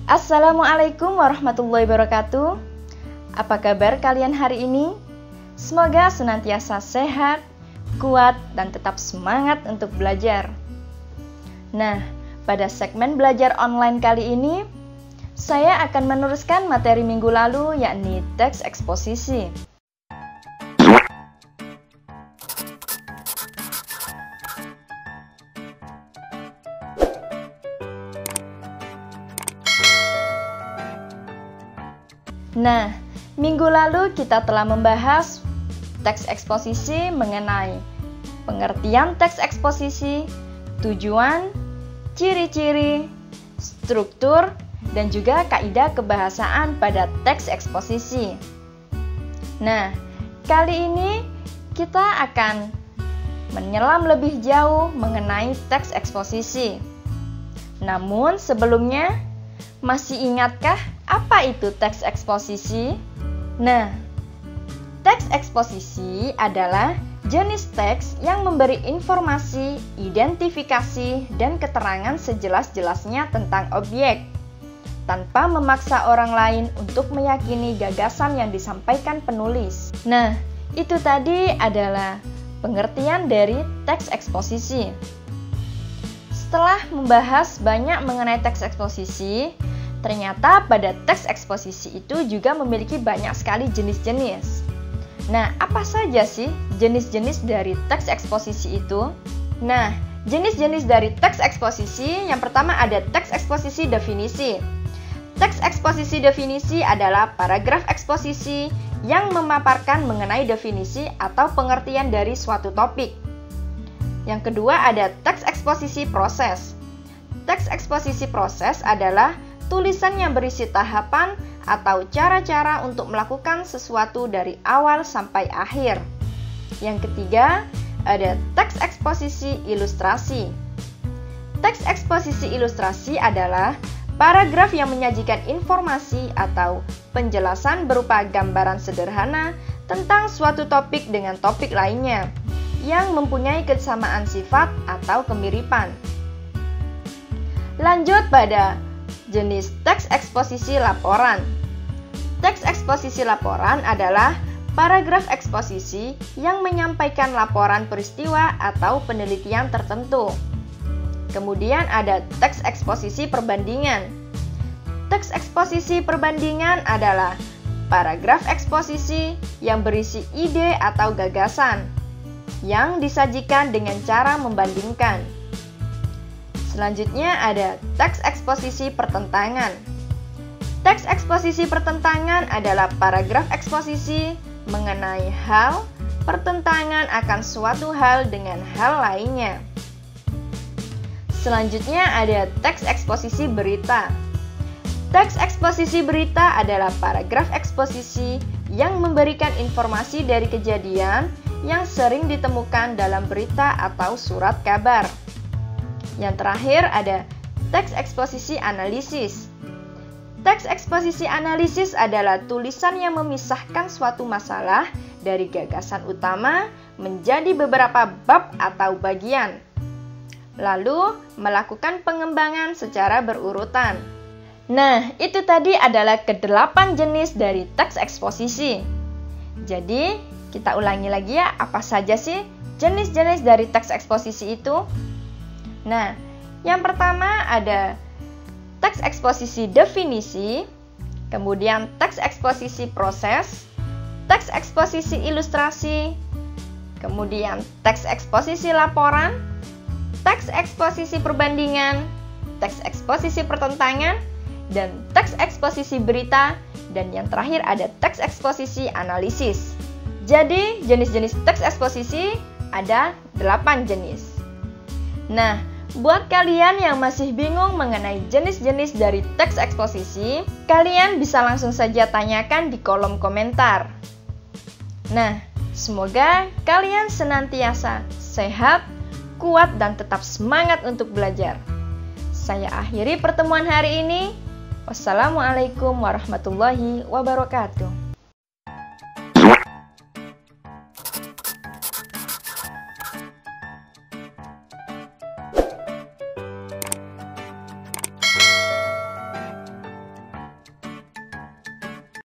Assalamualaikum warahmatullahi wabarakatuh. Apa kabar kalian hari ini? Semoga senantiasa sehat, kuat, dan tetap semangat untuk belajar. Nah, pada segmen belajar online kali ini, saya akan meneruskan materi minggu lalu, yakni teks eksposisi. Nah, minggu lalu kita telah membahas teks eksposisi mengenai pengertian teks eksposisi, tujuan, ciri-ciri, struktur, dan juga kaidah kebahasaan pada teks eksposisi. Nah, kali ini kita akan menyelam lebih jauh mengenai teks eksposisi. Namun sebelumnya, masih ingatkah apa itu teks eksposisi? Nah, teks eksposisi adalah jenis teks yang memberi informasi, identifikasi, dan keterangan sejelas-jelasnya tentang objek, tanpa memaksa orang lain untuk meyakini gagasan yang disampaikan penulis. Nah, itu tadi adalah pengertian dari teks eksposisi. Setelah membahas banyak mengenai teks eksposisi, ternyata pada teks eksposisi itu juga memiliki banyak sekali jenis-jenis. Nah, apa saja sih jenis-jenis dari teks eksposisi itu? Nah, jenis-jenis dari teks eksposisi, yang pertama ada teks eksposisi definisi. Teks eksposisi definisi adalah paragraf eksposisi yang memaparkan mengenai definisi atau pengertian dari suatu topik. Yang kedua ada teks eksposisi proses. Teks eksposisi proses adalah tulisan yang berisi tahapan atau cara-cara untuk melakukan sesuatu dari awal sampai akhir. Yang ketiga, ada teks eksposisi ilustrasi. Teks eksposisi ilustrasi adalah paragraf yang menyajikan informasi atau penjelasan berupa gambaran sederhana tentang suatu topik dengan topik lainnya yang mempunyai kesamaan sifat atau kemiripan. Lanjut pada jenis teks eksposisi laporan. Teks eksposisi laporan adalah paragraf eksposisi yang menyampaikan laporan peristiwa atau penelitian tertentu. Kemudian ada teks eksposisi perbandingan. Teks eksposisi perbandingan adalah paragraf eksposisi yang berisi ide atau gagasan yang disajikan dengan cara membandingkan. Selanjutnya ada teks eksposisi pertentangan. Teks eksposisi pertentangan adalah paragraf eksposisi mengenai hal pertentangan akan suatu hal dengan hal lainnya. Selanjutnya ada teks eksposisi berita. Teks eksposisi berita adalah paragraf eksposisi yang memberikan informasi dari kejadian yang sering ditemukan dalam berita atau surat kabar. Yang terakhir ada teks eksposisi analisis. Teks eksposisi analisis adalah tulisan yang memisahkan suatu masalah dari gagasan utama menjadi beberapa bab atau bagian, lalu melakukan pengembangan secara berurutan. Nah, itu tadi adalah ke-8 jenis dari teks eksposisi. Jadi, kita ulangi lagi ya, apa saja sih jenis-jenis dari teks eksposisi itu? Nah, yang pertama ada teks eksposisi definisi, kemudian teks eksposisi proses, teks eksposisi ilustrasi, kemudian teks eksposisi laporan, teks eksposisi perbandingan, teks eksposisi pertentangan, dan teks eksposisi berita, dan yang terakhir ada teks eksposisi analisis. Jadi, jenis-jenis teks eksposisi ada 8 jenis. Nah, buat kalian yang masih bingung mengenai jenis-jenis dari teks eksposisi, kalian bisa langsung saja tanyakan di kolom komentar. Nah, semoga kalian senantiasa sehat, kuat, dan tetap semangat untuk belajar. Saya akhiri pertemuan hari ini. Wassalamualaikum warahmatullahi wabarakatuh.